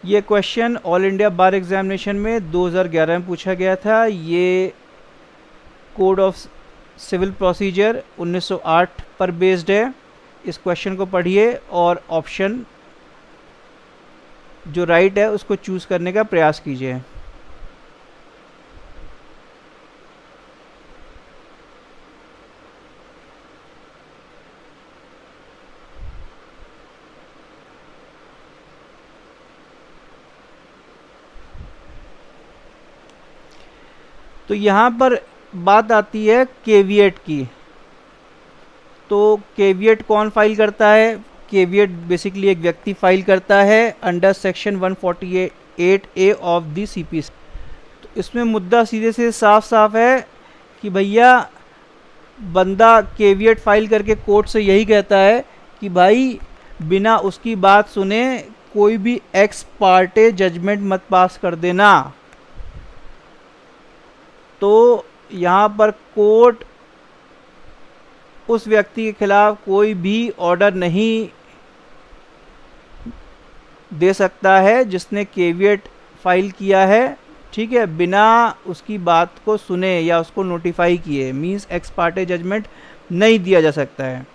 ये question all India बार examination में 2011 में पूछा गया था। ये कोड ऑफ सिविल प्रोसीजर 1908 पर बेस्ड है। इस क्वेश्चन को पढ़िए और ऑप्शन जो राइट है उसको चूज़ करने का प्रयास कीजिए। तो यहाँ पर बात आती है केविएट की। तो केविएट कौन फाइल करता है? केविएट बेसिकली एक व्यक्ति फाइल करता है under section 148A of the CP. तो इसमें मुद्दा सीधे से साफ साफ है कि भैया बंदा केविएट फाइल करके कोर्ट से यही कहता है कि भाई बिना उसकी बात सुने कोई भी एक्स पार्टे जजमेंट मत पास कर देना। तो यहाँ पर कोर्ट उस व्यक्ति के खिलाफ कोई भी ऑर्डर नहीं दे सकता है जिसने केविएट फाइल किया है, ठीक है, बिना उसकी बात को सुने या उसको नोटिफाई किए। मींस एक्स पार्टे जजमेंट नहीं दिया जा सकता है।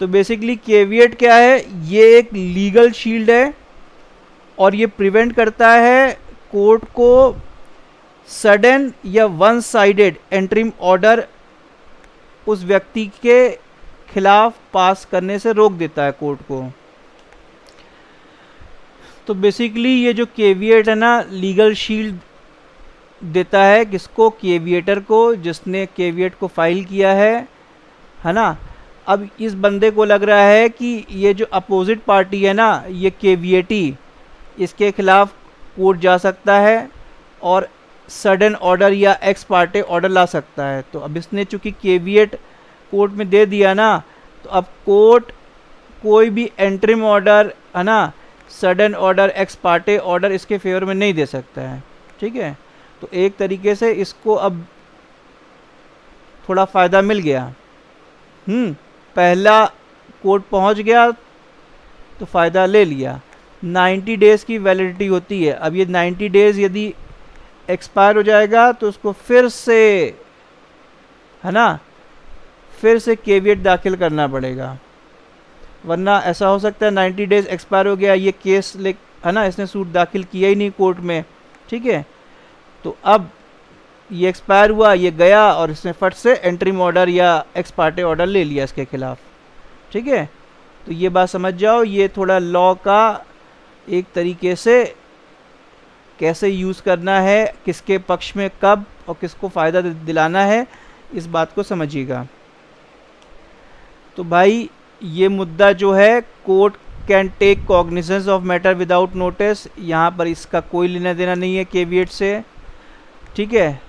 तो बेसिकली केविएट क्या है? ये एक लीगल शील्ड है और ये प्रिवेंट करता है कोर्ट को सडन या वन साइडेड एंट्रीम ऑर्डर उस व्यक्ति के खिलाफ पास करने से रोक देता है कोर्ट को। तो बेसिकली ये जो केविएट है ना, लीगल शील्ड देता है किसको? केविएटर को, जिसने केविएट को फाइल किया है ना। अब इस बंदे को लग रहा है कि ये जो अपोजिट पार्टी है ना, ये केविएटी, इसके खिलाफ कोर्ट जा सकता है और सडन ऑर्डर या एक्स पार्टे ऑर्डर ला सकता है। तो अब इसने चूंकि केविएट कोर्ट में दे दिया ना, तो अब कोर्ट कोई भी एंट्रीम ऑर्डर है ना, sudden order, x Partey order इसके फेवर में नहीं दे सकता है, ठीक है। तो एक तरीके से इसको अब थोड़ा फ़ायदा मिल गया। पहला कोर्ट पहुंच गया तो फ़ायदा ले लिया। 90 डेज़ की वैलिडिटी होती है। अब ये 90 डेज़ यदि एक्सपायर हो जाएगा तो उसको फिर से है ना, फिर से केविएट दाखिल करना पड़ेगा, वरना ऐसा हो सकता है 90 डेज़ एक्सपायर हो गया, ये केस ले है ना, इसने सूट दाखिल किया ही नहीं कोर्ट में, ठीक है। तो अब ये एक्सपायर हुआ, ये गया और इसने फट से एंट्रीम ऑर्डर या एक्स पार्टे ऑर्डर ले लिया इसके खिलाफ, ठीक है। तो ये बात समझ जाओ, ये थोड़ा लॉ का एक तरीके से कैसे यूज़ करना है, किसके पक्ष में कब और किसको फ़ायदा दिलाना है, इस बात को समझिएगा। तो भाई ये मुद्दा जो है, court can take cognizance of matter without notice, यहाँ पर इसका कोई लेना देना नहीं है केविएट से, ठीक है।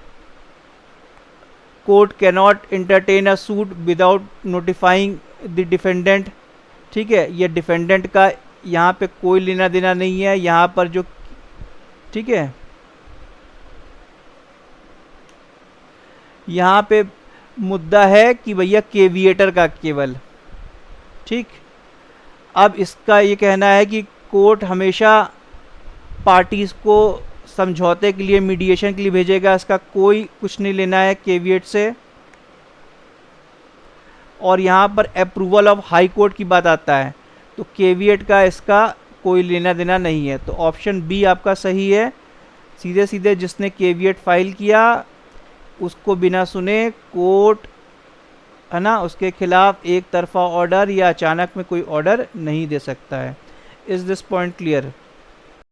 Court cannot entertain a suit without notifying the defendant, ठीक है। ये डिफेंडेंट का यहाँ पे कोई लेना देना नहीं है, यहाँ पर जो, ठीक है, यहाँ पे मुद्दा है कि भैया केविएटर का केवल, ठीक। अब इसका ये कहना है कि कोर्ट हमेशा पार्टीज को समझौते के लिए, मीडिएशन के लिए भेजेगा, इसका कोई कुछ नहीं लेना है केविएट से। और यहाँ पर अप्रूवल ऑफ हाई कोर्ट की बात आता है, तो केविएट का इसका कोई लेना देना नहीं है। तो ऑप्शन बी आपका सही है। सीधे सीधे जिसने केविएट फाइल किया उसको बिना सुने कोर्ट है ना, उसके खिलाफ एक तरफा ऑर्डर या अचानक में कोई ऑर्डर नहीं दे सकता है। Is this point clear?